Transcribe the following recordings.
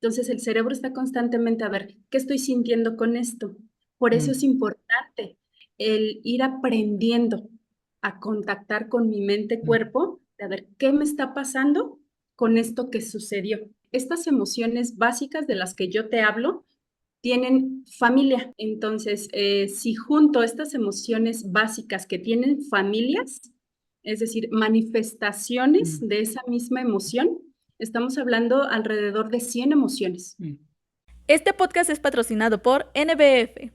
Entonces el cerebro está constantemente a ver, ¿qué estoy sintiendo con esto? Por eso es Mm, importante el ir aprendiendo a contactar con mi mm, mente-cuerpo, de a ver qué me está pasando con esto que sucedió. Estas emociones básicas de las que yo te hablo tienen familia. Entonces, si junto estas emociones básicas que tienen familias, es decir, manifestaciones mm, de esa misma emoción, estamos hablando alrededor de 100 emociones. mm. Este podcast es patrocinado por NBF.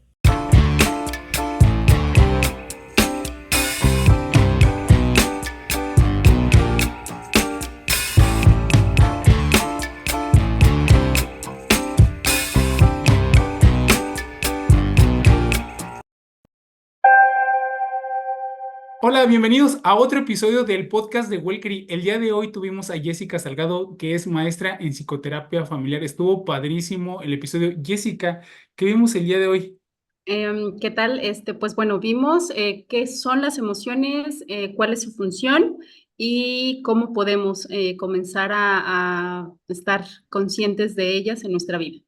Hola, bienvenidos a otro episodio del podcast de Welkery. El día de hoy tuvimos a Jessica Salgado, que es maestra en psicoterapia familiar. Estuvo padrísimo el episodio. Jessica, ¿qué vimos el día de hoy? ¿Qué tal? Pues bueno, vimos qué son las emociones, cuál es su función y cómo podemos comenzar a estar conscientes de ellas en nuestra vida.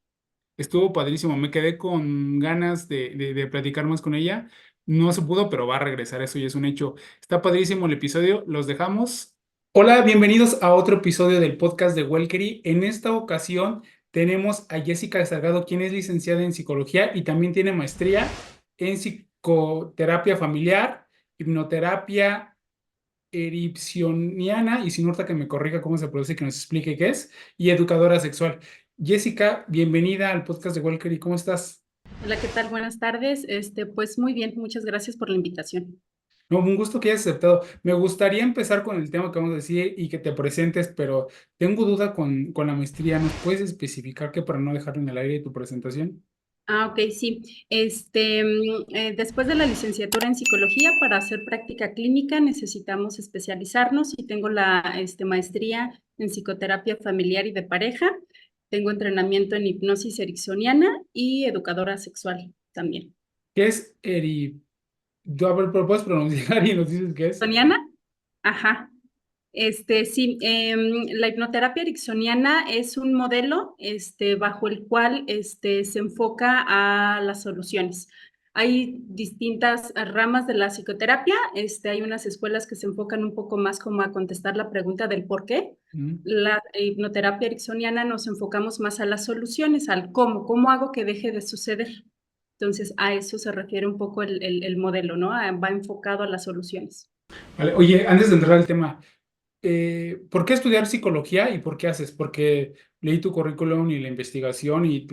Estuvo padrísimo. Me quedé con ganas de platicar más con ella. No se pudo, pero va a regresar. Eso ya es un hecho. Está padrísimo el episodio. Los dejamos. Hola, bienvenidos a otro episodio del podcast de Welkery. En esta ocasión tenemos a Jessica Salgado, quien es licenciada en psicología y también tiene maestría en psicoterapia familiar, hipnoterapia ericksoniana, y si no, ahorita que me corrija cómo se produce, que nos explique qué es, y educadora sexual. Jessica, bienvenida al podcast de Welkery. ¿Cómo estás? Hola, ¿qué tal? Buenas tardes. Pues muy bien, muchas gracias por la invitación. No, un gusto que hayas aceptado. Me gustaría empezar con el tema que vamos a decir y que te presentes, pero tengo duda con la maestría. ¿Nos puedes especificar qué para no dejarlo en el aire de tu presentación? Ok, sí. Después de la licenciatura en psicología, para hacer práctica clínica necesitamos especializarnos y tengo la maestría en psicoterapia familiar y de pareja. Tengo entrenamiento en hipnosis ericksoniana y educadora sexual también. ¿Qué es A ver, ¿pero puedes pronunciar y nos dices qué es? ¿Ericksoniana? Ajá. Sí, la hipnoterapia ericksoniana es un modelo bajo el cual se enfoca a las soluciones. Hay distintas ramas de la psicoterapia. Hay unas escuelas que se enfocan un poco más como a contestar la pregunta del por qué. Mm, La hipnoterapia ericksoniana nos enfocamos más a las soluciones, al cómo hago que deje de suceder. Entonces, a eso se refiere un poco el modelo, ¿no? Va enfocado a las soluciones. vale. Oye, antes de entrar al tema, ¿por qué estudiar psicología y por qué haces? Porque leí tu currículum y la investigación y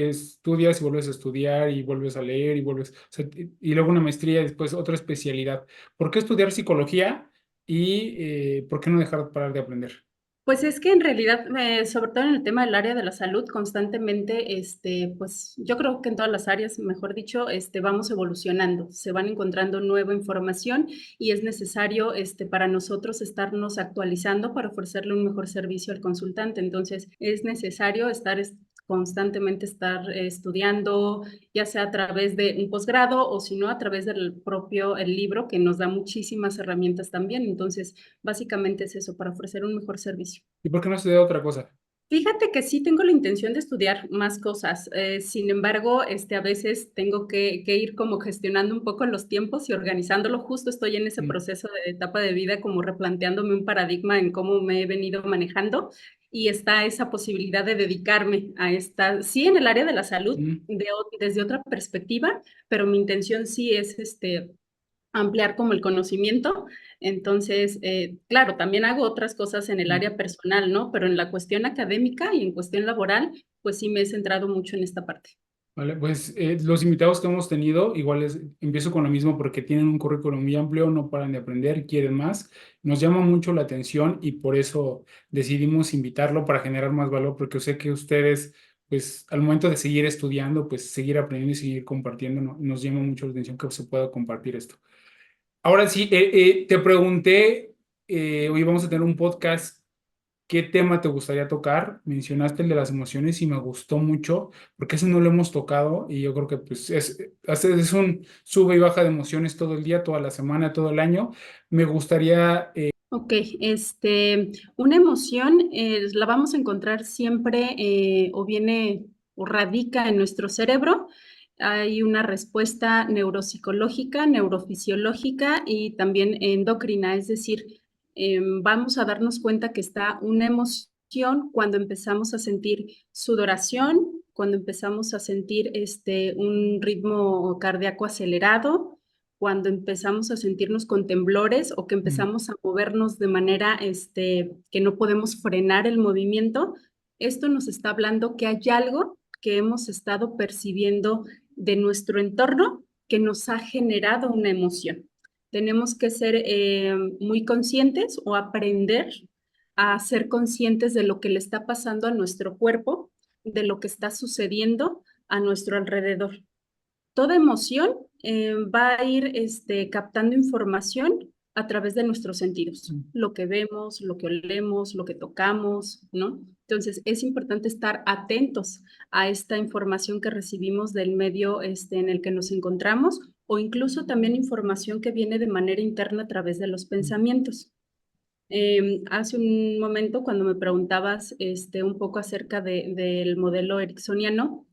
estudias y vuelves a estudiar y vuelves a leer y vuelves, o sea, y luego una maestría y después otra especialidad. ¿Por qué estudiar psicología y por qué no dejar de parar de aprender? Pues es que en realidad, sobre todo en el tema del área de la salud, constantemente, pues yo creo que en todas las áreas, mejor dicho, vamos evolucionando, se van encontrando nueva información y es necesario, para nosotros estarnos actualizando para ofrecerle un mejor servicio al consultante. Entonces, es necesario constantemente estar estudiando, ya sea a través de un posgrado o si no a través del propio el libro que nos da muchísimas herramientas también. Entonces, básicamente es eso, para ofrecer un mejor servicio. ¿Y por qué no estudiar otra cosa? Fíjate que sí tengo la intención de estudiar más cosas, sin embargo, a veces tengo que ir como gestionando un poco los tiempos y organizándolo. Justo estoy en ese Mm, proceso de etapa de vida, como replanteándome un paradigma en cómo me he venido manejando, y está esa posibilidad de dedicarme a esta, sí, en el área de la salud, mm, desde otra perspectiva, pero mi intención sí es, ampliar como el conocimiento. Entonces, claro, también hago otras cosas en el mm. área personal, ¿no? Pero en la cuestión académica y en cuestión laboral, pues sí me he centrado mucho en esta parte. Vale, pues los invitados que hemos tenido, igual empiezo con lo mismo porque tienen un currículum muy amplio, no paran de aprender, quieren más. Nos llama mucho la atención y por eso decidimos invitarlo para generar más valor, porque yo sé que ustedes, pues al momento de seguir estudiando, pues seguir aprendiendo y seguir compartiendo, nos llama mucho la atención que se pueda compartir esto. Ahora sí, te pregunté, hoy vamos a tener un podcast. ¿Qué tema te gustaría tocar? Mencionaste el de las emociones y me gustó mucho porque eso no lo hemos tocado y yo creo que pues es un sube y baja de emociones todo el día, toda la semana, todo el año. Me gustaría Ok, una emoción la vamos a encontrar siempre o viene o radica en nuestro cerebro. Hay una respuesta neuropsicológica, neurofisiológica y también endocrina, es decir, vamos a darnos cuenta que está una emoción cuando empezamos a sentir sudoración, cuando empezamos a sentir un ritmo cardíaco acelerado, cuando empezamos a sentirnos con temblores o que empezamos a movernos de manera que no podemos frenar el movimiento, esto nos está hablando que hay algo que hemos estado percibiendo de nuestro entorno que nos ha generado una emoción. Tenemos que ser muy conscientes o aprender a ser conscientes de lo que le está pasando a nuestro cuerpo, de lo que está sucediendo a nuestro alrededor. Toda emoción va a ir captando información a través de nuestros sentidos, lo que vemos, lo que olemos, lo que tocamos, ¿no? Entonces, es importante estar atentos a esta información que recibimos del medio en el que nos encontramos o incluso también información que viene de manera interna a través de los pensamientos. Hace un momento, cuando me preguntabas un poco acerca del modelo ericksoniano,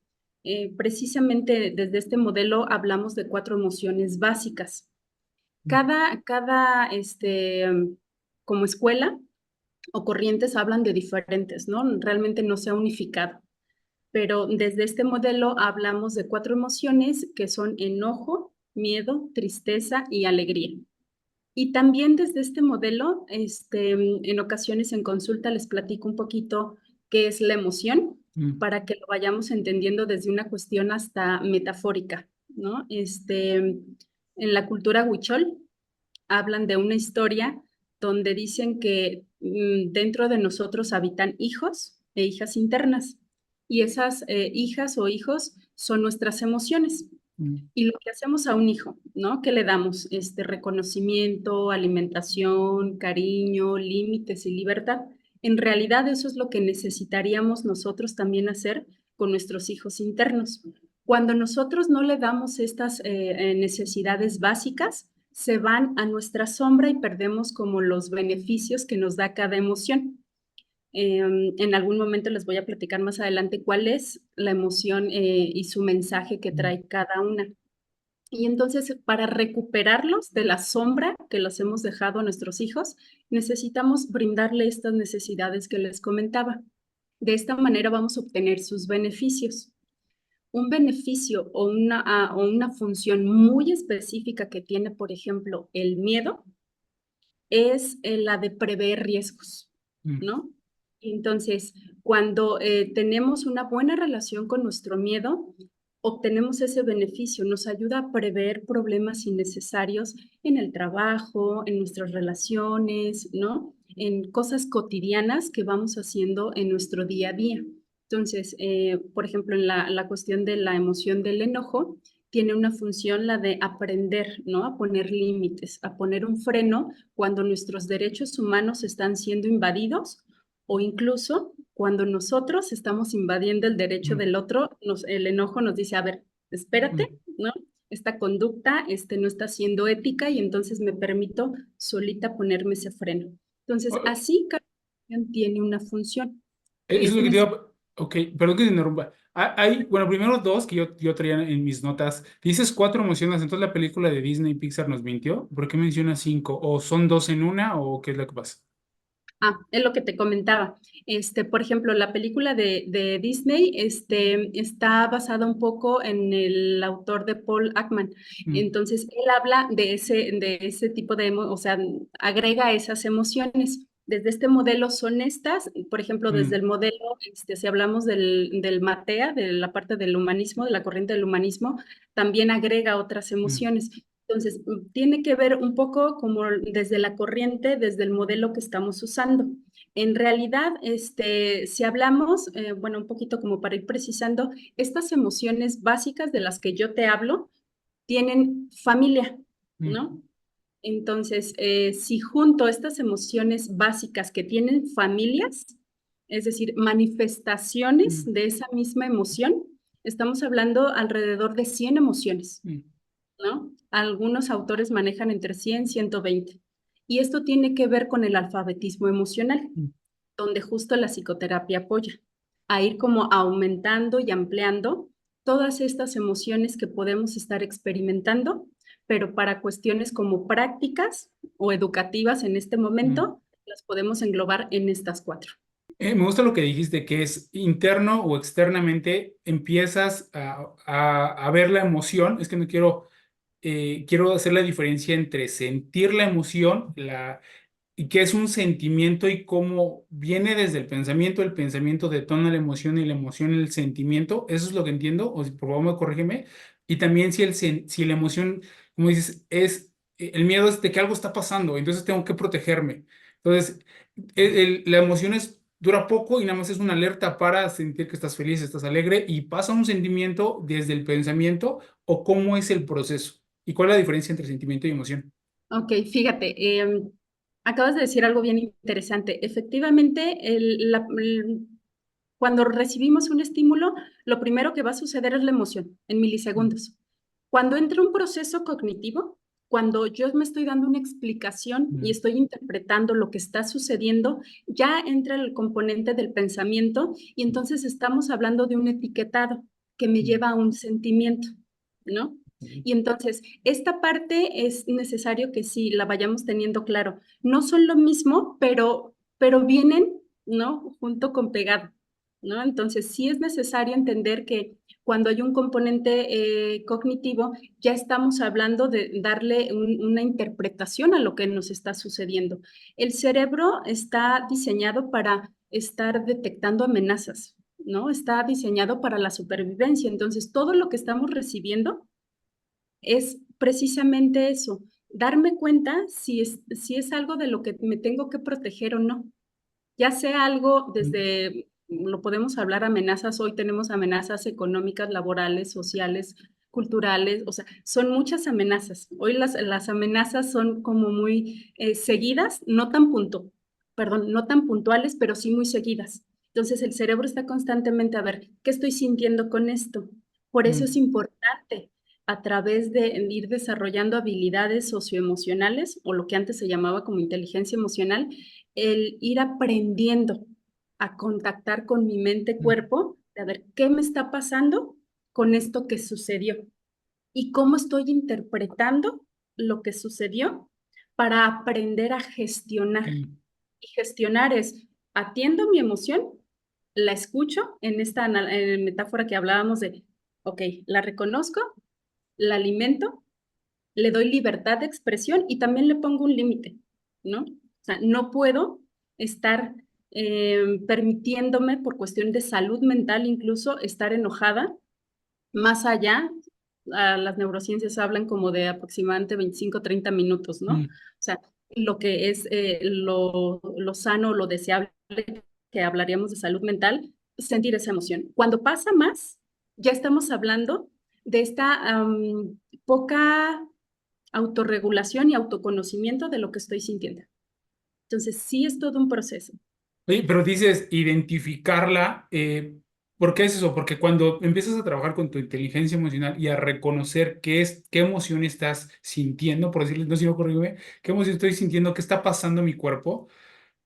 precisamente desde este modelo hablamos de 4 emociones básicas. Cada como escuela o corrientes hablan de diferentes, ¿no? Realmente no se ha unificado, pero desde este modelo hablamos de 4 emociones que son enojo, miedo, tristeza y alegría. Y también desde este modelo, en ocasiones en consulta les platico un poquito qué es la emoción para que lo vayamos entendiendo desde una cuestión hasta metafórica, ¿no? En la cultura huichol hablan de una historia donde dicen que dentro de nosotros habitan hijos e hijas internas y esas hijas o hijos son nuestras emociones. Y lo que hacemos a un hijo, ¿no? ¿Qué le damos? Reconocimiento, alimentación, cariño, límites y libertad. En realidad eso es lo que necesitaríamos nosotros también hacer con nuestros hijos internos. Cuando nosotros no le damos estas necesidades básicas, se van a nuestra sombra y perdemos como los beneficios que nos da cada emoción. En algún momento les voy a platicar más adelante cuál es la emoción y su mensaje que trae cada una. Y entonces, para recuperarlos de la sombra que los hemos dejado a nuestros hijos, necesitamos brindarle estas necesidades que les comentaba. De esta manera vamos a obtener sus beneficios. Un beneficio o una función muy específica que tiene, por ejemplo, el miedo, es la de prever riesgos, ¿no? Entonces, cuando tenemos una buena relación con nuestro miedo, obtenemos ese beneficio, nos ayuda a prever problemas innecesarios en el trabajo, en nuestras relaciones, ¿no? En cosas cotidianas que vamos haciendo en nuestro día a día. Entonces, por ejemplo, en la cuestión de la emoción del enojo, tiene una función la de aprender, ¿no? A poner límites, a poner un freno cuando nuestros derechos humanos están siendo invadidos o incluso cuando nosotros estamos invadiendo el derecho del otro, el enojo nos dice, a ver, espérate, ¿no? Esta conducta no está siendo ética y entonces me permito solita ponerme ese freno. Entonces, así cada emoción tiene una función. Eso es lo que te iba. Ok, perdón que te interrumpa. Bueno, primero dos que yo traía en mis notas. Dices 4 emociones, entonces la película de Disney Pixar nos mintió. ¿Por qué menciona 5? ¿O son 2 en una o qué es lo que pasa? Es lo que te comentaba. Por ejemplo, la película de Disney, está basada un poco en el autor de Paul Ackman. Entonces, él habla de ese tipo o sea, agrega esas emociones. Desde este modelo son estas, por ejemplo, desde el modelo, si hablamos del Matea, de la parte del humanismo, de la corriente del humanismo, también agrega otras emociones. Entonces, tiene que ver un poco como desde la corriente, desde el modelo que estamos usando. En realidad, si hablamos, bueno, un poquito como para ir precisando, estas emociones básicas de las que yo te hablo tienen familia, ¿no? Entonces, si junto estas emociones básicas que tienen familias, es decir, manifestaciones de esa misma emoción, estamos hablando alrededor de 100 emociones. ¿No? Algunos autores manejan entre 100 y 120. Y esto tiene que ver con el alfabetismo emocional, Mm. donde justo la psicoterapia apoya a ir como aumentando y ampliando todas estas emociones que podemos estar experimentando, pero para cuestiones como prácticas o educativas en este Mm. momento, las podemos englobar en estas cuatro. Me gusta lo que dijiste, que es interno o externamente, empiezas a ver la emoción. Es que no quiero hacer la diferencia entre sentir la emoción, y qué es un sentimiento y cómo viene desde el pensamiento detona la emoción y la emoción el sentimiento. Eso es lo que entiendo, o si por favor corrígeme. Y también si la emoción, como dices, el miedo es de que algo está pasando, entonces tengo que protegerme. Entonces, la emoción dura poco y nada más es una alerta para sentir que estás feliz, estás alegre y pasa un sentimiento desde el pensamiento o cómo es el proceso. ¿Y cuál es la diferencia entre sentimiento y emoción? Ok, fíjate, acabas de decir algo bien interesante. Efectivamente, cuando recibimos un estímulo, lo primero que va a suceder es la emoción, en Mm. milisegundos. Cuando entra un proceso cognitivo, cuando yo me estoy dando una explicación y Mm. estoy interpretando lo que está sucediendo, ya entra el componente del pensamiento y entonces estamos hablando de un etiquetado que me Mm. lleva a un sentimiento, ¿no? Mm. Y entonces, esta parte es necesario que sí la vayamos teniendo claro. No son lo mismo, pero vienen, ¿no? Junto con pegado, ¿no? Entonces, sí es necesario entender que cuando hay un componente cognitivo, ya estamos hablando de darle una interpretación a lo que nos está sucediendo. El cerebro está diseñado para estar detectando amenazas, ¿no? Está diseñado para la supervivencia. Entonces, todo lo que estamos recibiendo es precisamente eso, darme cuenta si es algo de lo que me tengo que proteger o no. Ya sea algo desde, lo podemos hablar amenazas, hoy tenemos amenazas económicas, laborales, sociales, culturales, o sea, son muchas amenazas. Hoy las amenazas son como muy seguidas, no tan puntuales, pero sí muy seguidas. Entonces el cerebro está constantemente a ver, ¿qué estoy sintiendo con esto? Por eso es Mm. importante a través de ir desarrollando habilidades socioemocionales o lo que antes se llamaba como inteligencia emocional, el ir aprendiendo a contactar con mi Mm. mente-cuerpo, de a ver qué me está pasando con esto que sucedió y cómo estoy interpretando lo que sucedió para aprender a gestionar. Mm. Y gestionar es, atiendo mi emoción, la escucho en esta metáfora que hablábamos de, ok, la reconozco, la alimento, le doy libertad de expresión y también le pongo un límite, ¿no? O sea, no puedo estar permitiéndome por cuestión de salud mental incluso estar enojada más allá. Las neurociencias hablan como de aproximadamente 25, 30 minutos, ¿no? O Mm. sea, lo que es lo sano, lo deseable, que hablaríamos de salud mental, sentir esa emoción. Cuando pasa más, ya estamos hablando de esta poca autorregulación y autoconocimiento de lo que estoy sintiendo. Entonces, sí es todo un proceso. Oye, pero dices identificarla, ¿por qué es eso? Porque cuando empiezas a trabajar con tu inteligencia emocional y a reconocer qué emoción estás sintiendo, por decirlo, no sé si me corrígeme, qué emoción estoy sintiendo, qué está pasando en mi cuerpo,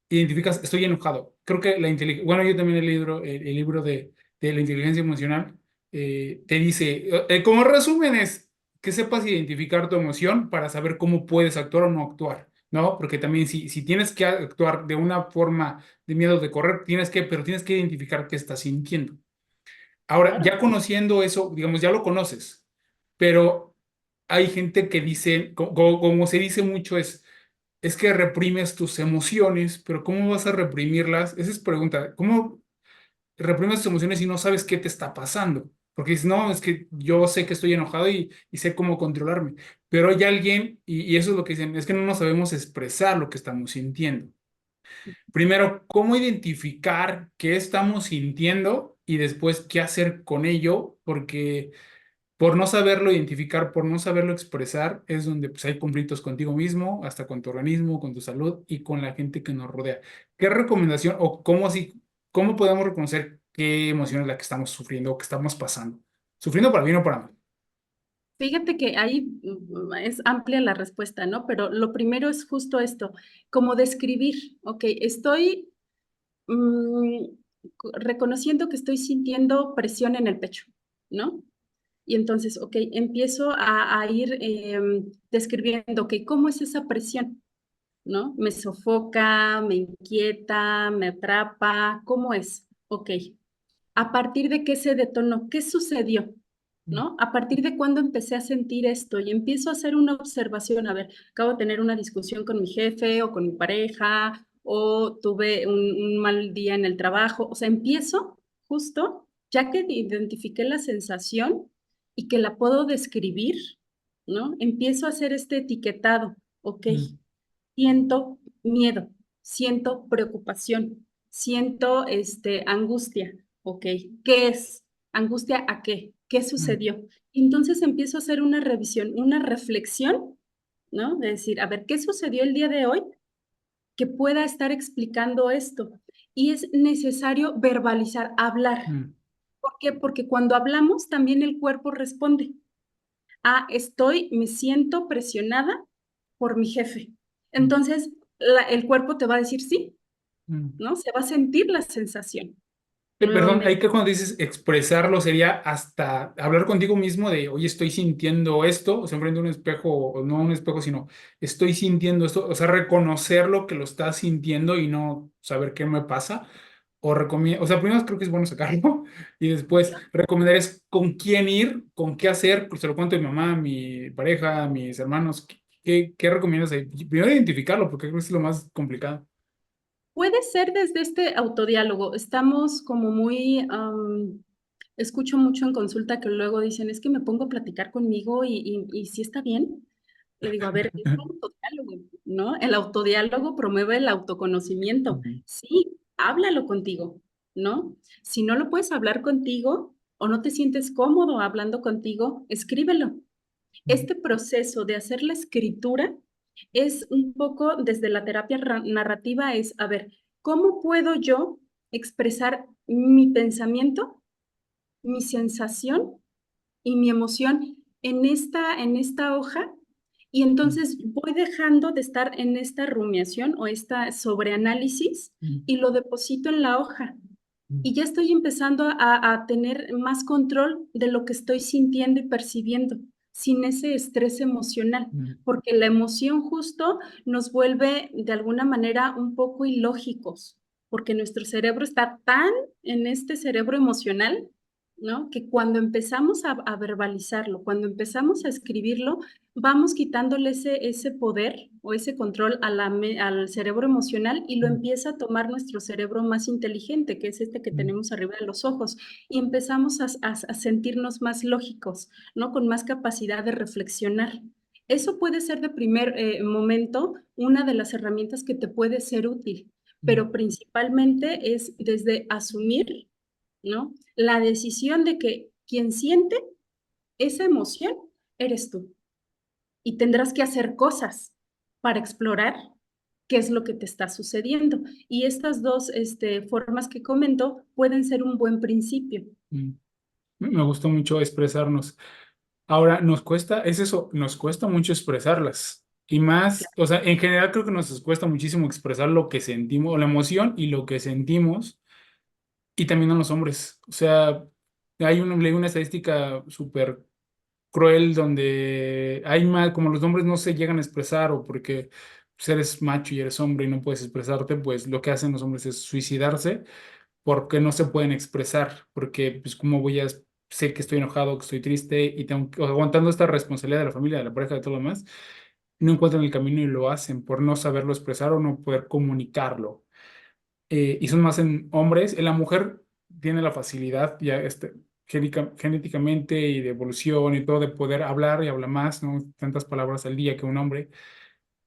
identificas, estoy enojado. Creo que bueno, yo también he leído el libro de la inteligencia emocional, te dice, como resumen es que sepas identificar tu emoción para saber cómo puedes actuar o no actuar, ¿no? Porque también si tienes que actuar de una forma de miedo de correr, pero tienes que identificar qué estás sintiendo. Ahora, Claro. ya conociendo eso, digamos, ya lo conoces, pero hay gente que dice, como se dice mucho, es que reprimes tus emociones, pero ¿cómo vas a reprimirlas? Esa es pregunta. ¿Cómo reprimes tus emociones si no sabes qué te está pasando? Porque dices, no, es que yo sé que estoy enojado y sé cómo controlarme. Pero hay alguien, y eso es lo que dicen, es que no nos sabemos expresar lo que estamos sintiendo. Primero, ¿cómo identificar qué estamos sintiendo y después qué hacer con ello? Porque por no saberlo identificar, por no saberlo expresar, es donde pues, hay conflictos contigo mismo, hasta con tu organismo, con tu salud y con la gente que nos rodea. ¿Qué recomendación o cómo podemos reconocer qué emoción es la que estamos sufriendo o que estamos pasando? Sufriendo para bien o para mal. Fíjate que ahí es amplia la respuesta, ¿no? Pero lo primero es justo esto, como describir, ok, estoy mm, reconociendo que estoy sintiendo presión en el pecho, ¿no? Y entonces, ok, empiezo a ir describiendo, ok, ¿cómo es esa presión? ¿No? Me sofoca, me inquieta, me atrapa, ¿cómo es? Ok, ¿a partir de qué se detonó? ¿Qué sucedió? Mm, ¿No? ¿A partir de cuándo empecé a sentir esto? Y empiezo a hacer una observación, a ver, acabo de tener una discusión con mi jefe o con mi pareja, o tuve un mal día en el trabajo, o sea, empiezo justo, ya que identifiqué la sensación y que la puedo describir, ¿no? Empiezo a hacer este etiquetado, ok, mm, siento miedo, siento preocupación, siento angustia, ¿ok? ¿Qué es? ¿Angustia a qué? ¿Qué mm, sucedió? Entonces empiezo a hacer una revisión, una reflexión, ¿no? De decir, a ver, ¿qué sucedió el día de hoy que pueda estar explicando esto? Y es necesario verbalizar, hablar. mm, ¿Por qué? Porque cuando hablamos también el cuerpo responde. Ah, me siento presionada por mi jefe. mm, Entonces, el cuerpo te va a decir sí, mm. ¿no? Se va a sentir la sensación. Perdón, Nuevamente, ahí que cuando dices expresarlo sería hasta hablar contigo mismo de, oye, estoy sintiendo esto, o sea, enfrente de un espejo, o no un espejo, sino estoy sintiendo esto, o sea, reconocer lo que lo estás sintiendo y no saber qué me pasa, o sea, primero creo que es bueno sacarlo y después recomendar es con quién ir, con qué hacer, pues se lo cuento a mi mamá, a mi pareja, a mis hermanos, ¿qué recomiendas ahí? Primero identificarlo, porque creo que es lo más complicado. puede ser desde este autodiálogo. Estamos como muy, escucho mucho en consulta que luego dicen, es que me pongo a platicar conmigo y si está bien. Le digo, a ver, es un autodiálogo, ¿no? El autodiálogo promueve el autoconocimiento. Ujú, Sí, háblalo contigo, ¿no? Si no lo puedes hablar contigo o no te sientes cómodo hablando contigo, escríbelo. ujú, Este proceso de hacer la escritura es un poco desde la terapia narrativa, es, a ver, ¿cómo puedo yo expresar mi pensamiento, mi sensación y mi emoción en esta hoja? Y entonces voy dejando de estar en esta rumiación o esta sobreanálisis ujú, y lo deposito en la hoja. ujú, Y ya estoy empezando a tener más control de lo que estoy sintiendo y percibiendo, sin ese estrés emocional, ujú, porque la emoción justo nos vuelve de alguna manera un poco ilógicos, porque nuestro cerebro está tan en este cerebro emocional, ¿no? Que cuando empezamos a verbalizarlo, cuando empezamos a escribirlo, vamos quitándole ese poder o ese control al cerebro emocional y lo ujú, empieza a tomar nuestro cerebro más inteligente, que es este que ujú, tenemos arriba de los ojos, y empezamos a sentirnos más lógicos, ¿no? Con más capacidad de reflexionar. Eso puede ser de primer momento una de las herramientas que te puede ser útil, ujú. pero principalmente es desde asumir, ¿no? La decisión de que quien siente esa emoción eres tú y tendrás que hacer cosas para explorar qué es lo que te está sucediendo. Y estas dos formas que comento pueden ser un buen principio. Mm. Me gustó mucho expresarnos. Ahora, es eso, nos cuesta mucho expresarlas. Y más, o sea, en general creo que nos cuesta muchísimo expresar lo que sentimos, o la emoción y lo que sentimos, y también a los hombres. O sea, leí una estadística súper cruel donde hay más, como los hombres no se llegan a expresar o porque pues, eres macho y eres hombre y no puedes expresarte, pues lo que hacen los hombres es suicidarse porque no se pueden expresar, porque pues cómo voy a sé que estoy enojado, que estoy triste y tengo aguantando esta responsabilidad de la familia, de la pareja, de todo lo demás, no encuentran el camino y lo hacen por no saberlo expresar o no poder comunicarlo. Y son más en hombres. En la mujer tiene la facilidad ya genéticamente y de evolución y todo de poder hablar y hablar más, ¿no? Tantas palabras al día que un hombre.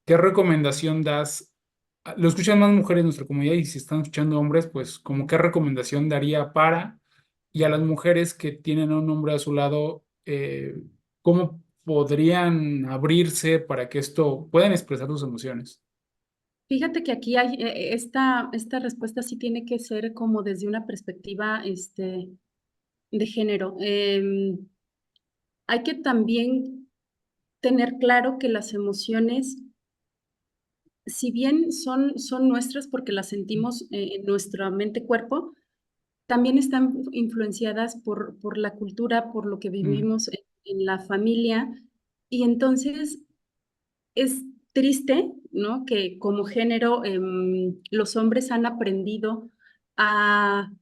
¿Qué recomendación das? Lo escuchan más mujeres en nuestra comunidad y si están escuchando hombres, pues como qué recomendación daría para y a las mujeres que tienen a un hombre a su lado, ¿cómo podrían abrirse para que esto puedan expresar sus emociones? Fíjate que aquí hay esta respuesta sí tiene que ser como desde una perspectiva de género. hay que también tener claro que las emociones, si bien son nuestras porque las sentimos en nuestra mente-cuerpo, también están influenciadas por la cultura, por lo que Mm, vivimos en la familia. Y entonces es triste, ¿no? Que como género los hombres han aprendido a,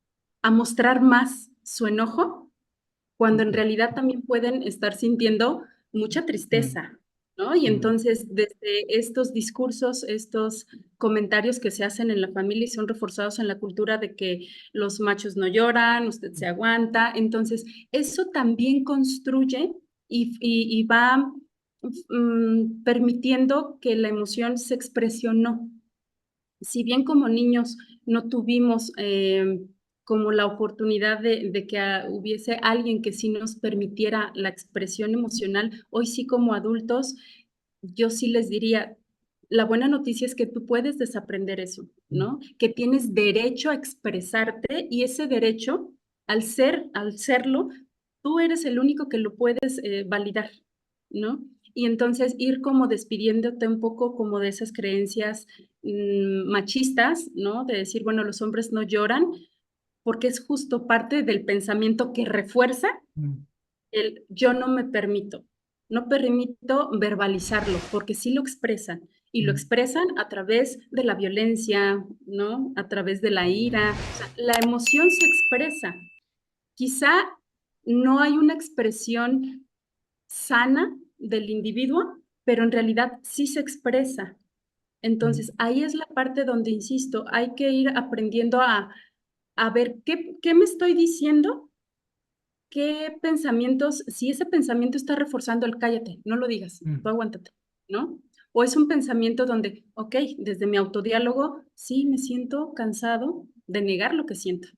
a mostrar más su enojo cuando en ok. realidad también pueden estar sintiendo mucha Mm, tristeza, ¿no? Y mm, entonces, desde estos discursos, estos comentarios que se hacen en la familia y son reforzados en la cultura de que los machos no lloran, usted se aguanta, entonces eso también construye y va permitiendo que la emoción se exprese o no. Si bien como niños no tuvimos como la oportunidad de que hubiese alguien que sí nos permitiera la expresión emocional, hoy sí como adultos, yo sí les diría, la buena noticia es que tú puedes desaprender eso, mm, ¿no? Que tienes derecho a expresarte y ese derecho, al serlo, tú eres el único que lo puedes validar, ¿no? Y entonces ir como despidiéndote un poco como de esas creencias machistas, ¿no? De decir, bueno, los hombres no lloran, porque es justo parte del pensamiento que refuerza mm, el yo no me permito, no permito verbalizarlo, porque sí lo expresan y lo mm, expresan a través de la violencia, ¿no? A través de la ira, o sea, la emoción se expresa. Quizá no hay una expresión sana del individuo, pero en realidad sí se expresa. mm, Entonces, ahí es la parte donde, insisto, hay que ir aprendiendo a ver qué me estoy diciendo, qué pensamientos, si ese pensamiento está reforzando el cállate, no lo digas, tú mm. aguántate, ¿no? O es un pensamiento donde, ok, desde mi autodiálogo, sí, me siento cansado de negar lo que siento.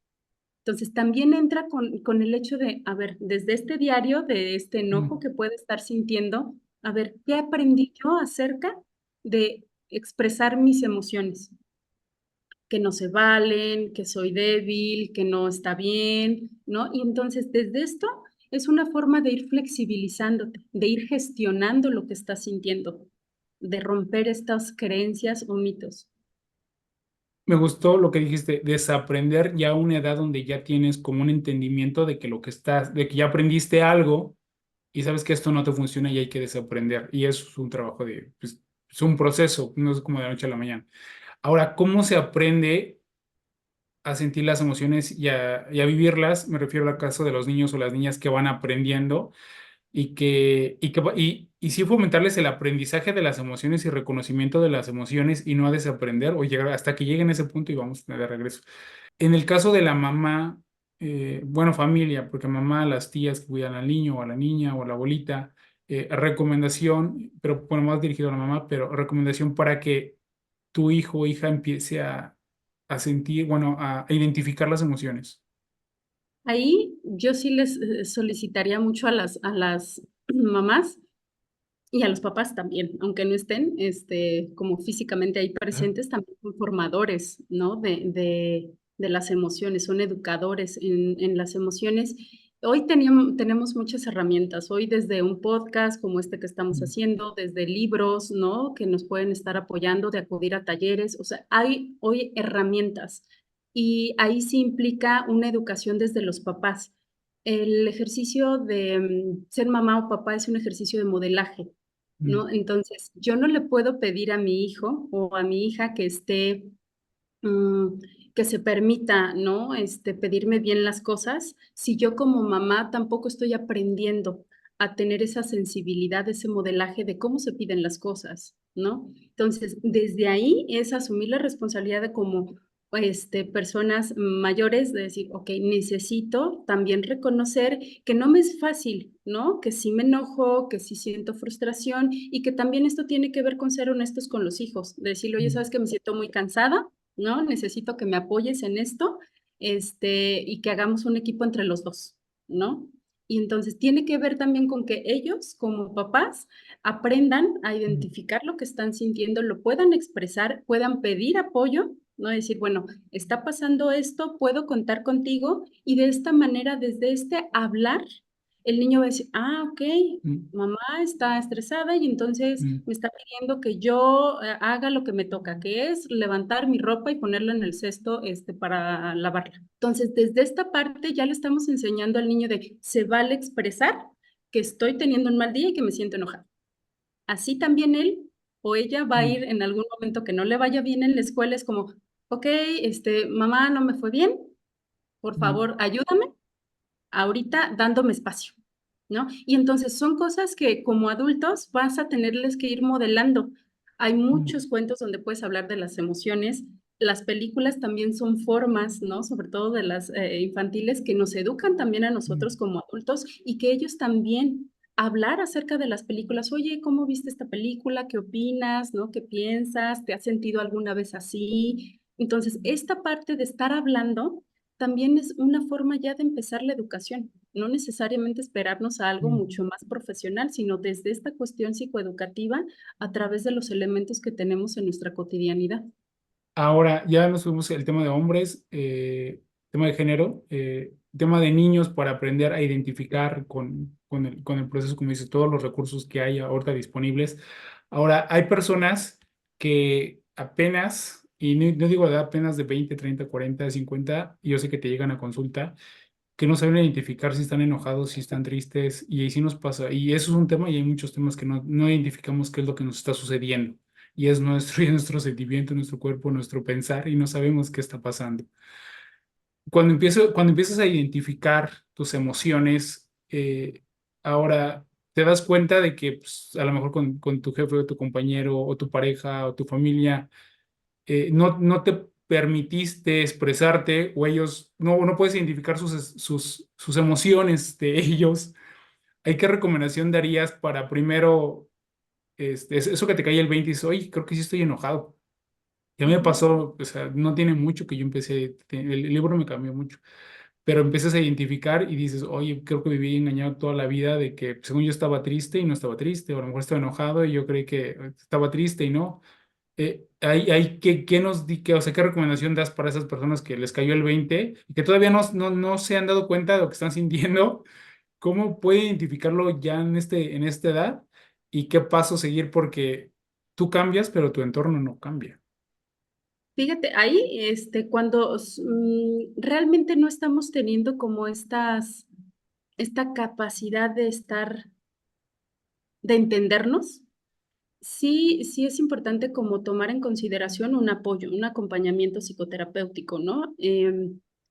Entonces, también entra con el hecho de, a ver, desde este diario, de este enojo Mm. que puede estar sintiendo, a ver, ¿qué aprendí yo acerca de expresar mis emociones? Que no se valen, que soy débil, que no está bien, ¿no? Y entonces, desde esto es una forma de ir flexibilizándote, de ir gestionando lo que estás sintiendo, de romper estas creencias o mitos. Me gustó lo que dijiste, desaprender ya a una edad donde ya tienes como un entendimiento de que lo que estás, de que ya aprendiste algo y sabes que esto no te funciona y hay que desaprender. Y eso es un trabajo de, pues, es un proceso, no es como de la noche a la mañana. Ahora, ¿cómo se aprende a sentir las emociones y a vivirlas? Me refiero al caso de los niños o las niñas que van aprendiendo y sí fomentarles el aprendizaje de las emociones y reconocimiento de las emociones y no a desaprender o llegar hasta que lleguen a ese punto y vamos de regreso. En el caso de la mamá, bueno, familia, porque mamá, las tías que cuidan al niño o a la niña o a la abuelita, recomendación, pero bueno, más dirigido a la mamá, pero recomendación para que tu hijo o hija empiece a sentir, bueno, a identificar las emociones. Ahí yo sí les solicitaría mucho a las mamás y a los papás también, aunque no estén como físicamente ahí Ajá. presentes, también son formadores, ¿no? De las emociones, son educadores en las emociones. Hoy tenemos muchas herramientas, hoy desde un podcast como este que estamos Mm, haciendo, desde libros, ¿no? Que nos pueden estar apoyando, de acudir a talleres, o sea, hay hoy herramientas y ahí sí implica una educación desde los papás. El ejercicio de ser mamá o papá es un ejercicio de modelaje, mm, ¿no? Entonces, yo no le puedo pedir a mi hijo o a mi hija que esté, mm, que se permita, ¿no? Pedirme bien las cosas, si yo como mamá tampoco estoy aprendiendo a tener esa sensibilidad, ese modelaje de cómo se piden las cosas, ¿no? Entonces, desde ahí es asumir la responsabilidad de como personas mayores de decir, ok, necesito también reconocer que no me es fácil, ¿no? Que sí me enojo, que sí siento frustración y que también esto tiene que ver con ser honestos con los hijos, de decirle, oye, mm. sabes que me siento muy cansada, ¿no? Necesito que me apoyes en esto, y que hagamos un equipo entre los dos, ¿no? Y entonces tiene que ver también con que ellos, como papás, aprendan a Mm, identificar lo que están sintiendo, lo puedan expresar, puedan pedir apoyo, ¿no? Decir, bueno, está pasando esto, puedo contar contigo y de esta manera, desde este hablar, el niño va a decir, ok, mm, mamá está estresada y entonces mm, me está pidiendo que yo haga lo que me toca, que es levantar mi ropa y ponerla en el cesto para lavarla. Entonces, desde esta parte ya le estamos enseñando al niño de se vale expresar que estoy teniendo un mal día y que me siento enojado. Así también él o ella va a ir mm, en algún momento que no le vaya bien en la escuela, es como, ok, mamá, no me fue bien, por mm, favor, ayúdame ahorita dándome espacio, ¿no? Y entonces son cosas que como adultos vas a tenerles que ir modelando. Hay mm, muchos cuentos donde puedes hablar de las emociones. Las películas también son formas, ¿no? Sobre todo de las infantiles que nos educan también a mm, nosotros como adultos y que ellos también hablar acerca de las películas. Oye, ¿cómo viste esta película? ¿Qué opinas? ¿No? ¿Qué piensas? ¿Te has sentido alguna vez así? Entonces, esta parte de estar hablando también es una forma ya de empezar la educación, no necesariamente esperarnos a algo mm. mucho más profesional, sino desde esta cuestión psicoeducativa a través de los elementos que tenemos en nuestra cotidianidad. Ahora, ya nos fuimos el tema de hombres, tema de género, tema de niños para aprender a identificar con el proceso, como dices, todos los recursos que hay ahorita disponibles. Ahora, hay personas que apenas, y no digo de edad, apenas de 20, 30, 40, 50, y yo sé que te llegan a consulta, que no saben identificar si están enojados, si están tristes, y ahí sí nos pasa. Y eso es un tema, y hay muchos temas que no identificamos qué es lo que nos está sucediendo. Y es nuestro, y es nuestro sentimiento, nuestro cuerpo, nuestro pensar, y no sabemos qué está pasando. Cuando empiezas a identificar tus emociones, ahora te das cuenta de que pues, a lo mejor con tu jefe o tu compañero o tu pareja o tu familia no te permitiste expresarte o ellos no puedes identificar sus emociones de ellos. ¿Hay qué recomendación darías para primero, eso que te cae el 20 y dices, oye, creo que sí estoy enojado? Ya me Ujú. pasó, o sea, no tiene mucho que yo empecé, el libro me cambió mucho, pero empiezas a identificar y dices, oye, creo que viví engañado toda la vida de que según yo estaba triste y no estaba triste, o a lo mejor estaba enojado y yo creí que estaba triste y no. ¿Qué o sea, qué recomendación das para esas personas que les cayó el 20 y que todavía no se han dado cuenta de lo que están sintiendo? ¿Cómo pueden identificarlo ya en esta edad? ¿Y qué paso seguir? Porque tú cambias, pero tu entorno no cambia. Fíjate, ahí, cuando realmente no estamos teniendo como esta capacidad de estar, de entendernos, sí, sí es importante como tomar en consideración un apoyo, un acompañamiento psicoterapéutico, ¿no?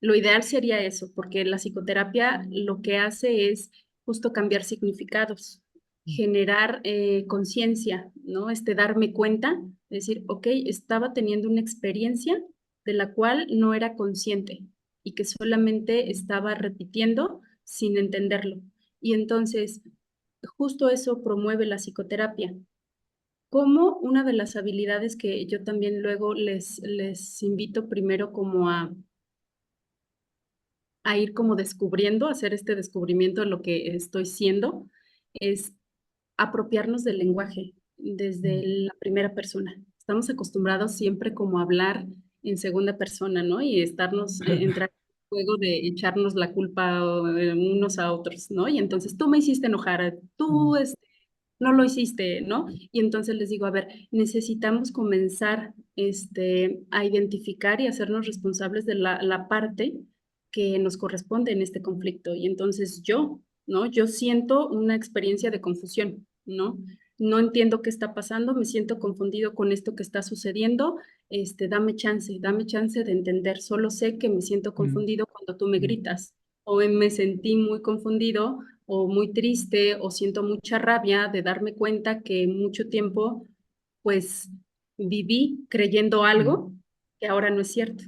Lo ideal sería eso, porque la psicoterapia lo que hace es justo cambiar significados, generar conciencia, ¿no? Darme cuenta, decir, ok, estaba teniendo una experiencia de la cual no era consciente y que solamente estaba repitiendo sin entenderlo. Y entonces, justo eso promueve la psicoterapia como una de las habilidades que yo también luego les invito primero como a ir como descubriendo, hacer este descubrimiento de lo que estoy siendo, es apropiarnos del lenguaje desde Mm. la primera persona. Estamos acostumbrados siempre como a hablar en segunda persona, ¿no? Y estarnos, entrar en el juego de echarnos la culpa unos a otros, ¿no? Y entonces tú me hiciste enojar, tú, Mm, no lo hiciste, ¿no? Y entonces les digo, a ver, necesitamos comenzar a identificar y hacernos responsables de la parte que nos corresponde en este conflicto. Y entonces yo, ¿no? Yo siento una experiencia de confusión, ¿no? No entiendo qué está pasando, me siento confundido con esto que está sucediendo. Dame chance de entender. Solo sé que me siento mm, confundido cuando tú me mm, gritas o me sentí muy confundido o muy triste o siento mucha rabia de darme cuenta que mucho tiempo pues viví creyendo mm, algo que ahora no es cierto,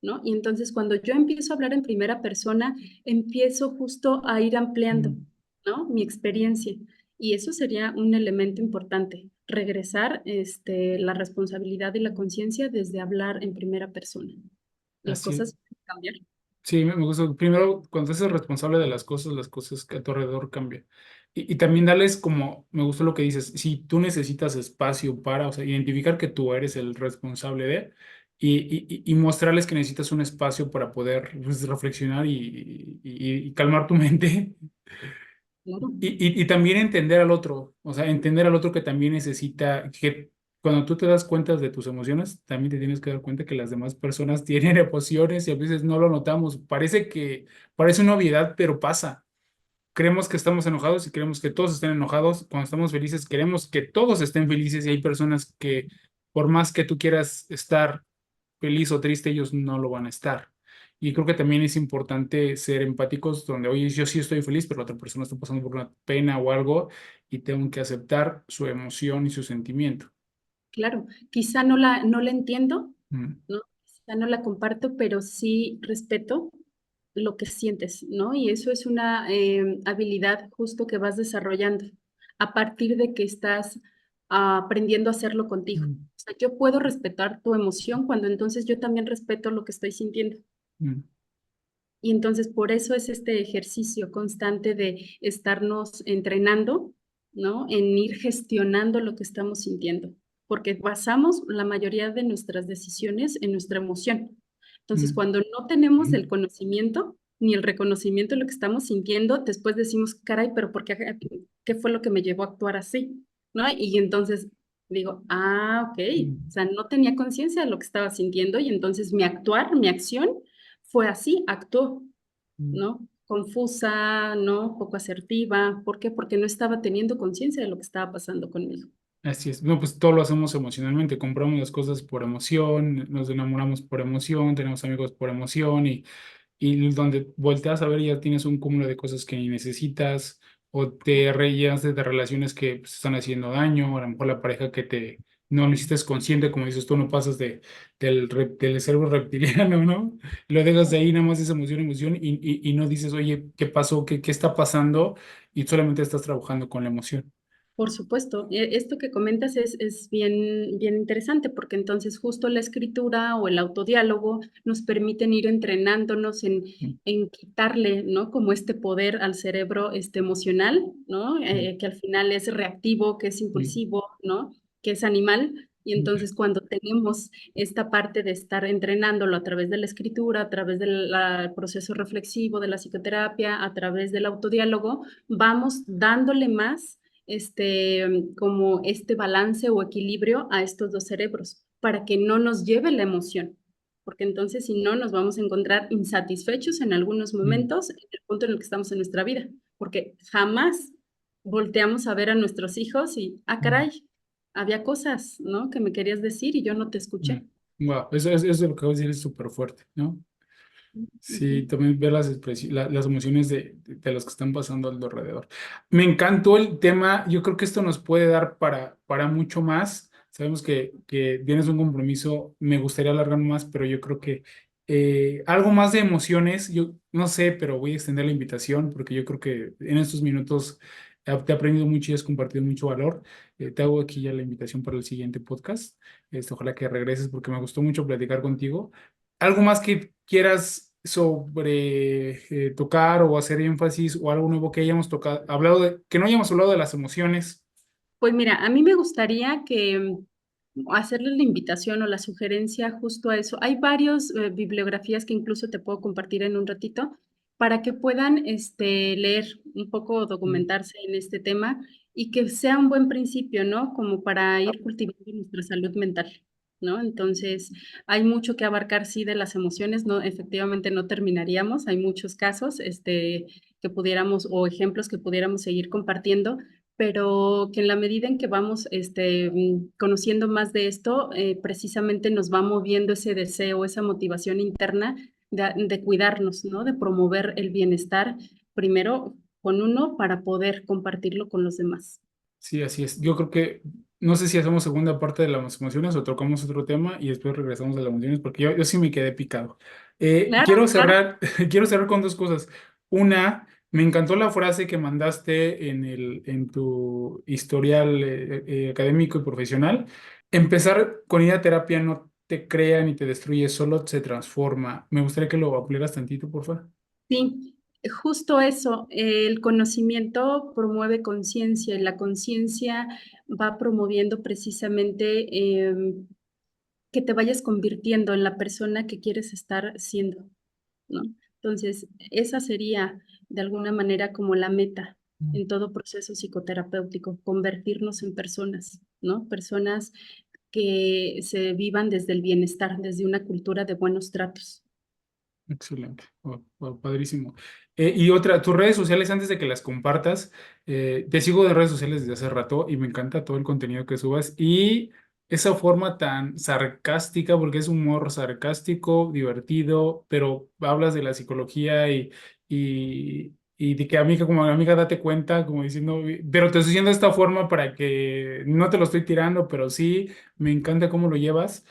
¿no? Y entonces cuando yo empiezo a hablar en primera persona, empiezo justo a ir ampliando, mm. ¿no? Mi experiencia. Y eso sería un elemento importante, regresar la responsabilidad y la conciencia desde hablar en primera persona. Las Así, cosas pueden cambiar. sí, me gusta. Primero, cuando te haces responsable de las cosas que a tu alrededor cambian. Y también darles como, me gustó lo que dices, si tú necesitas espacio para, o sea, identificar que tú eres el responsable de, y mostrarles que necesitas un espacio para poder pues, reflexionar y calmar tu mente. Claro, Y también entender al otro, o sea, entender al otro que también necesita, que cuando tú te das cuenta de tus emociones, también te tienes que dar cuenta que las demás personas tienen emociones y a veces no lo notamos. Parece una obviedad, pero pasa. Creemos que estamos enojados y queremos que todos estén enojados. Cuando estamos felices, queremos que todos estén felices y hay personas que, por más que tú quieras estar feliz o triste, ellos no lo van a estar. Y creo que también es importante ser empáticos, donde, oye, yo sí estoy feliz, pero la otra persona está pasando por una pena o algo y tengo que aceptar su emoción y su sentimiento. claro. Quizá no la entiendo, Mm, ¿no? Quizá no la comparto, pero sí respeto lo que sientes, ¿no? Y eso es una habilidad justo que vas desarrollando a partir de que estás aprendiendo a hacerlo contigo. mm, O sea, yo puedo respetar tu emoción cuando entonces yo también respeto lo que estoy sintiendo. mm, Y entonces por eso es este ejercicio constante de estarnos entrenando, ¿no? En ir gestionando lo que estamos sintiendo, porque basamos la mayoría de nuestras decisiones en nuestra emoción. Entonces, mm, cuando no tenemos mm. el conocimiento ni el reconocimiento de lo que estamos sintiendo, después decimos, caray, pero ¿qué fue lo que me llevó a actuar así? ¿No? Y entonces digo, ok, o Mm, sea, no tenía conciencia de lo que estaba sintiendo y entonces mi actuar, mi acción fue así, actuó, mm. ¿no? Confusa, ¿no? Poco asertiva. ¿Por qué? Porque no estaba teniendo conciencia de lo que estaba pasando conmigo. Así es. No, pues todo lo hacemos emocionalmente. Compramos las cosas por emoción, nos enamoramos por emoción, tenemos amigos por emoción y donde volteas a ver ya tienes un cúmulo de cosas que ni necesitas o te rellenas de relaciones que pues, están haciendo daño, a lo mejor la pareja que te no lo hiciste consciente, como dices tú, no pasas del cerebro reptiliano, ¿no? Lo dejas de ahí, nada más es emoción, emoción, y no dices, oye, ¿qué pasó? ¿Qué está pasando? Y solamente estás trabajando con la emoción. Por supuesto, esto que comentas es bien, bien interesante porque entonces justo la escritura o el autodiálogo nos permiten ir entrenándonos Mm, en quitarle, ¿no? Como este poder al cerebro este emocional, ¿no? mm, Que al final es reactivo, que es mm, impulsivo, ¿no? Que es animal. Y mm. entonces cuando tenemos esta parte de estar entrenándolo a través de la escritura, a través del proceso reflexivo, de la psicoterapia, a través del autodiálogo, vamos dándole más como este balance o equilibrio a estos dos cerebros para que no nos lleve la emoción, porque entonces si no nos vamos a encontrar insatisfechos en algunos Mm, momentos en el punto en el que estamos en nuestra vida, porque jamás volteamos a ver a nuestros hijos y, mm, caray, había cosas, ¿no? Que me querías decir y yo no te mm. escuché. Wow, eso lo que acabo de decir es súper fuerte, ¿no? Ujú. Sí, también ver las emociones de los que están pasando alrededor. Me encantó el tema. Yo creo que esto nos puede dar para mucho más. Sabemos que tienes un compromiso. Me gustaría alargar más, pero yo creo que algo más de emociones. Yo no sé, pero voy a extender la invitación porque yo creo que en estos minutos te he aprendido mucho y has compartido mucho valor. Te hago aquí ya la invitación para el siguiente podcast. Ojalá que regreses porque me gustó mucho platicar contigo. ¿Algo más que quieras sobre tocar o hacer énfasis o algo nuevo que hayamos tocado, que no hayamos hablado de las emociones? Pues mira, a mí me gustaría que hacerles la invitación o la sugerencia justo a eso. Hay varias bibliografías que incluso te puedo compartir en un ratito para que puedan leer un poco, Mm, documentarse en este tema y que sea un buen principio, ¿no? Como para ir cultivando nuestra salud mental, ¿no? Entonces, hay mucho que abarcar, sí, de las emociones, ¿no? Efectivamente, no terminaríamos. Hay muchos casos, que pudiéramos o ejemplos que pudiéramos seguir compartiendo, pero que en la medida en que vamos conociendo más de esto, precisamente nos va moviendo ese deseo, esa motivación interna de cuidarnos, ¿no? De promover el bienestar, primero con uno para poder compartirlo con los demás. sí, así es. Yo creo que, no sé si hacemos segunda parte de las emociones o tocamos otro tema y después regresamos a las emociones porque yo sí me quedé picado. Claro, Quiero claro. cerrar, quiero cerrar con dos cosas. Una, me encantó la frase que mandaste en tu historial académico y profesional. Empezar con ir a terapia no te crea ni te destruye, solo se transforma. Me gustaría que lo ampliaras tantito, por favor. Sí, justo eso, el conocimiento promueve conciencia y la conciencia va promoviendo precisamente que te vayas convirtiendo en la persona que quieres estar siendo, ¿no? Entonces, esa sería de alguna manera como la meta, en todo proceso psicoterapéutico, convertirnos en personas, ¿no? Personas que se vivan desde el bienestar, desde una cultura de buenos tratos. Excelente, padrísimo. Y otra, tus redes sociales, antes de que las compartas, te sigo de redes sociales desde hace rato y me encanta todo el contenido que subas y esa forma tan sarcástica, porque es humor sarcástico, divertido, pero hablas de la psicología y de que amiga, como amiga, date cuenta, como diciendo, pero te estoy diciendo de esta forma para que no te lo estoy tirando, pero sí, me encanta cómo lo llevas.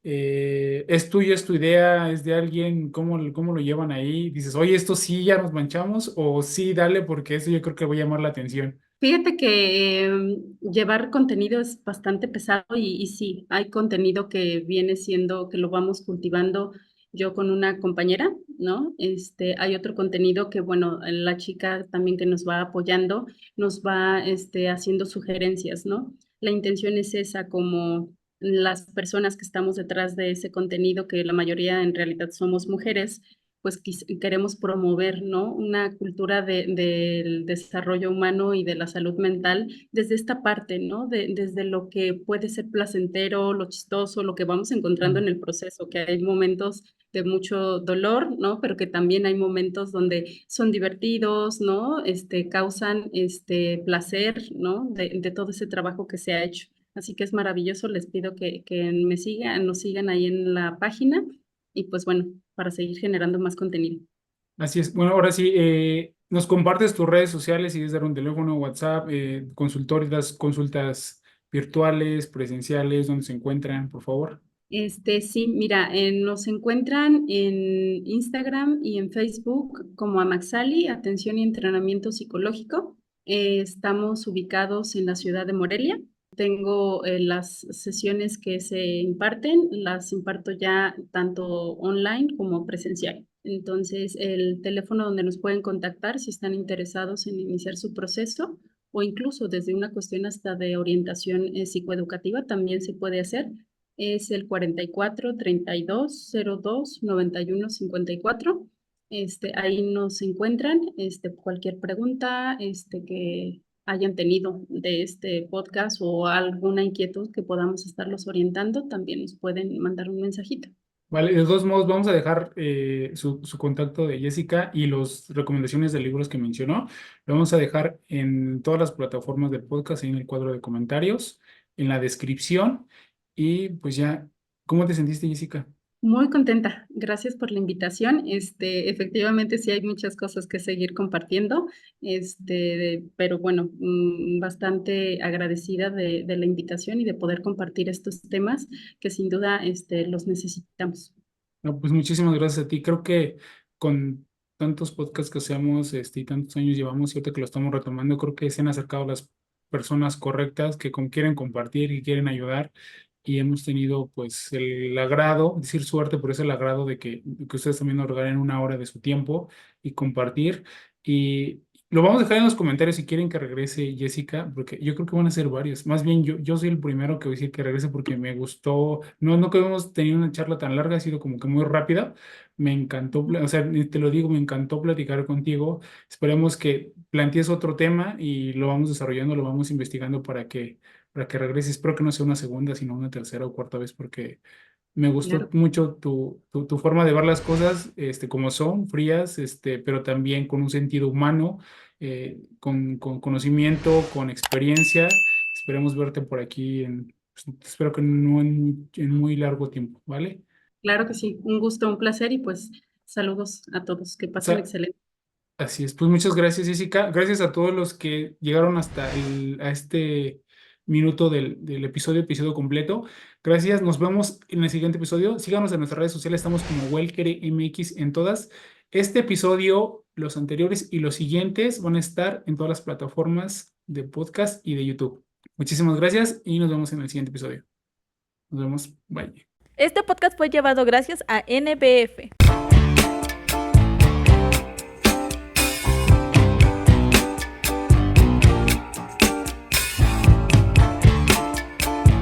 ¿Es tuyo, es tu idea, es de alguien? ¿Cómo lo llevan ahí? Dices, oye, esto sí ya nos manchamos, o sí, dale, porque eso yo creo que va a llamar la atención. Fíjate que llevar contenido es bastante pesado y sí, hay contenido que viene siendo, que lo vamos cultivando yo con una compañera, ¿no? Hay otro contenido que, bueno, la chica también que nos va apoyando, nos va haciendo sugerencias, ¿no? La intención es esa, como las personas que estamos detrás de ese contenido, que la mayoría en realidad somos mujeres, pues queremos promover, ¿no? Una cultura del desarrollo humano y de la salud mental desde esta parte, ¿no? Desde lo que puede ser placentero, lo chistoso, lo que vamos encontrando en Mm. el proceso, que hay momentos de mucho dolor, ¿no? Pero que también hay momentos donde son divertidos, ¿no? Causan placer, ¿no? De todo ese trabajo que se ha hecho. Así que es maravilloso, les pido que me sigan, nos sigan ahí en la página y pues bueno, para seguir generando más contenido. Así es. Bueno, ahora sí, nos compartes tus redes sociales, si es dar un teléfono, WhatsApp, consultorias, consultas virtuales, presenciales, donde se encuentran, por favor. Sí, mira, nos encuentran en Instagram y en Facebook como Amaxali, Atención y Entrenamiento Psicológico. Estamos ubicados en la ciudad de Morelia. Tengo las sesiones que se imparten, las imparto ya tanto online como presencial. Entonces, el teléfono donde nos pueden contactar si están interesados en iniciar su proceso o incluso desde una cuestión hasta de orientación psicoeducativa también se puede hacer es el 44 32 02 91 54. Ahí nos encuentran. Cualquier pregunta que hayan tenido de este podcast o alguna inquietud que podamos estarlos orientando, también nos pueden mandar un mensajito. Vale, de todos modos, vamos a dejar su contacto de Jessica y las recomendaciones de libros que mencionó. Lo vamos a dejar en todas las plataformas del podcast, ahí en el cuadro de comentarios, en la descripción. Y pues ya, ¿cómo te sentiste, Jessica? Muy contenta, gracias por la invitación. Efectivamente sí hay muchas cosas que seguir compartiendo, pero bueno, bastante agradecida de la invitación y de poder compartir estos temas que sin duda los necesitamos. No, pues muchísimas gracias a ti. Creo que con tantos podcasts que hacemos y tantos años llevamos, y ahorita que lo estamos retomando, creo que se han acercado las personas correctas que quieren compartir y quieren ayudar. Y hemos tenido pues el agrado, decir suerte, pero es el agrado de que ustedes también nos regalen una hora de su tiempo y compartir. Y lo vamos a dejar en los comentarios si quieren que regrese Jessica, porque yo creo que van a ser varios. Más bien yo soy el primero que voy a decir que regrese porque me gustó. No que hemos tenido una charla tan larga, ha sido como que muy rápida. Me encantó, o sea, te lo digo, me encantó platicar contigo. Esperemos que plantees otro tema y lo vamos desarrollando, lo vamos investigando para que regrese. Espero que no sea una segunda, sino una tercera o cuarta vez, porque me gustó Claro. mucho tu forma de ver las cosas, como son, frías, pero también con un sentido humano, con conocimiento, con experiencia. Esperemos verte por aquí pues, espero que no en muy largo tiempo, ¿vale? Claro que sí, un gusto, un placer y pues saludos a todos, que pasen Sa- excelente. Así es, pues muchas gracias, Jessica. Gracias a todos los que llegaron hasta a este minuto del episodio completo. Gracias, nos vemos en el siguiente episodio. Síganos en nuestras redes sociales, estamos como WellCareMX en todas. Este episodio, los anteriores y los siguientes van a estar en todas las plataformas de podcast y de YouTube. Muchísimas gracias y nos vemos en el siguiente episodio. Nos vemos, bye. Este podcast fue llevado gracias a NBF.